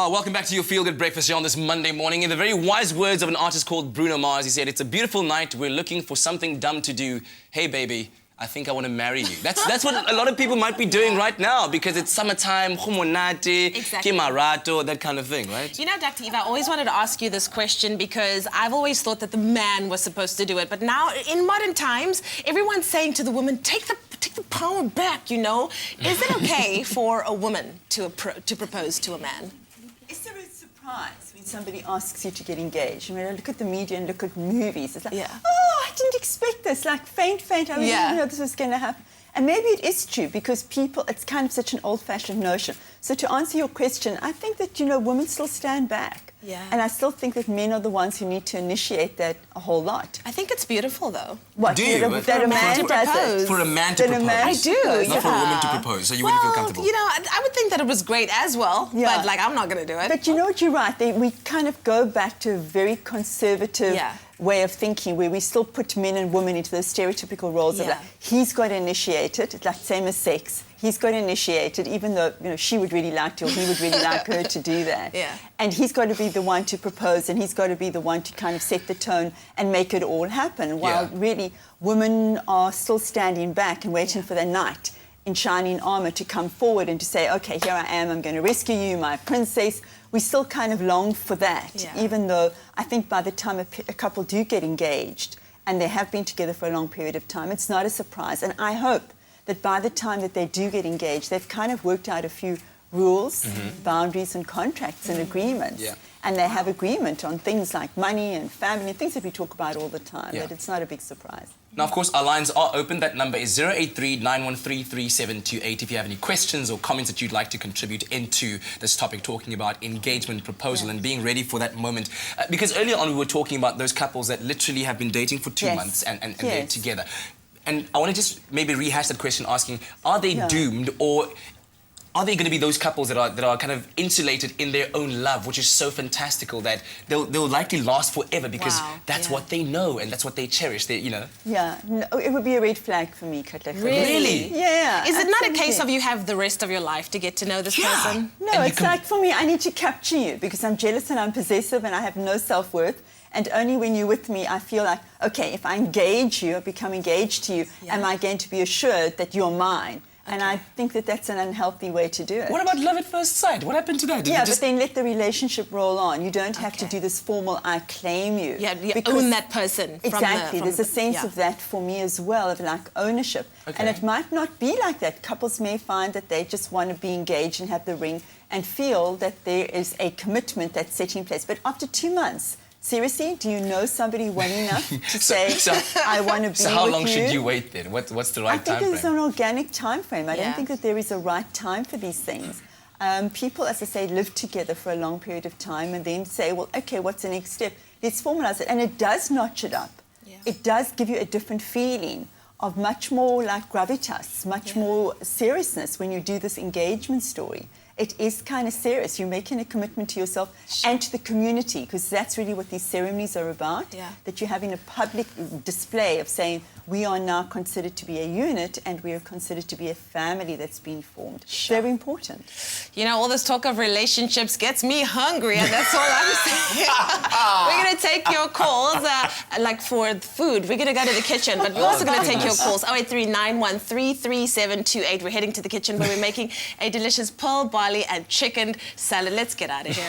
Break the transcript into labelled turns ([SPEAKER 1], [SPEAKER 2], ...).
[SPEAKER 1] Oh, welcome back to your Feel Good Breakfast here on this Monday morning. In the very wise words of an artist called Bruno Mars, he said, "It's a beautiful night. We're looking for something dumb to do. Hey, baby, I think I want to marry you." That's what a lot of people might be doing right now because it's summertime,
[SPEAKER 2] Exactly.
[SPEAKER 1] kimarato, that kind of thing, right?
[SPEAKER 2] You know, Dr. Eve, I always wanted to ask you this question because I've always thought that the man was supposed to do it. But now, in modern times, everyone's saying to the woman, take the power back, you know? Is it okay for a woman to propose to a man?
[SPEAKER 3] Is there a surprise when somebody asks you to get engaged? I mean, I look at the media and look at movies. It's like, oh, I didn't expect this. Like, faint. I didn't know this was going to happen. And maybe it is true because people, it's kind of such an old-fashioned notion. So to answer your question, I think that, you know, women still stand back.
[SPEAKER 2] Yeah.
[SPEAKER 3] And I still think that men are the ones who need to initiate that a whole lot.
[SPEAKER 2] I think it's beautiful, though.
[SPEAKER 3] What?
[SPEAKER 1] Do you?
[SPEAKER 3] That a man does it?
[SPEAKER 1] For a man to propose.
[SPEAKER 2] I do,
[SPEAKER 1] Not for a woman to propose, so you wouldn't feel comfortable.
[SPEAKER 2] You know, I would think that it was great as well, but, like, I'm not going to do it.
[SPEAKER 3] But you know what, you're right. We kind of go back to a very conservative way of thinking where we still put men and women into those stereotypical roles of like, he's got to initiate it, it's like same as sex. He's got to initiate it, even though, you know, she would really like to, or he would really like her to do that. And he's got to be the one to propose, and he's got to be the one to kind of set the tone and make it all happen, while really women are still standing back and waiting for the knight in shining armour to come forward and to say, okay, here I am, I'm going to rescue you, my princess. We still kind of long for that, even though I think by the time a couple do get engaged and they have been together for a long period of time, it's not a surprise. And I hope that by the time that they do get engaged, they've kind of worked out a few rules, boundaries and contracts and agreements. And they have agreement on things like money and family, things that we talk about all the time, that it's not a big surprise.
[SPEAKER 1] Now, of course, our lines are open. That number is 083-913-3728 if you have any questions or comments that you'd like to contribute into this topic, talking about engagement, proposal, and being ready for that moment. Because earlier on we were talking about those couples that literally have been dating for 2 months and they're together. And I want to just maybe rehash that question asking, are they doomed, or are they going to be those couples that are kind of insulated in their own love, which is so fantastical that they'll likely last forever because that's what they know and that's what they cherish, you know?
[SPEAKER 3] Yeah, no, it would be a red flag for me, Katla.
[SPEAKER 1] Really?
[SPEAKER 3] Yeah.
[SPEAKER 2] Is it not a case of you have the rest of your life to get to know this person?
[SPEAKER 3] No, it's like for me, I need to capture you because I'm jealous and I'm possessive and I have no self-worth. And only when you're with me, I feel like, okay, if I engage you, I become engaged to you, am I going to be assured that you're mine? And I think that that's an unhealthy way to do it.
[SPEAKER 1] What about love at first sight? What happened to that?
[SPEAKER 3] But then let the relationship roll on. You don't have to do this formal, I claim you.
[SPEAKER 2] Yeah, you own that person.
[SPEAKER 3] Exactly. There's a sense of that for me as well, of like ownership. And it might not be like that. Couples may find that they just want to be engaged and have the ring and feel that there is a commitment that's set in place. But after 2 months, seriously, do you know somebody well enough to say, I want to be with you?
[SPEAKER 1] So how long should you wait then? What's the right time frame?
[SPEAKER 3] I think there's an organic time frame. I don't think that there is a right time for these things. People, as I say, live together for a long period of time and then say, well, okay, what's the next step? Let's formalize it. And it does notch it up. It does give you a different feeling of much more like gravitas, much more seriousness when you do this engagement story. It is kind of serious. You're making a commitment to yourself and to the community, because that's really what these ceremonies are about, that you're having a public display of saying, we are now considered to be a unit and we are considered to be a family that's been formed. Very important.
[SPEAKER 2] You know, all this talk of relationships gets me hungry, and that's all I'm saying. We're going to take your calls, like for food. We're going to go to the kitchen, but we're also going to take your calls. 083-913-3728. We're heading to the kitchen where we're making a delicious pearl barley and chicken salad. Let's get out of here.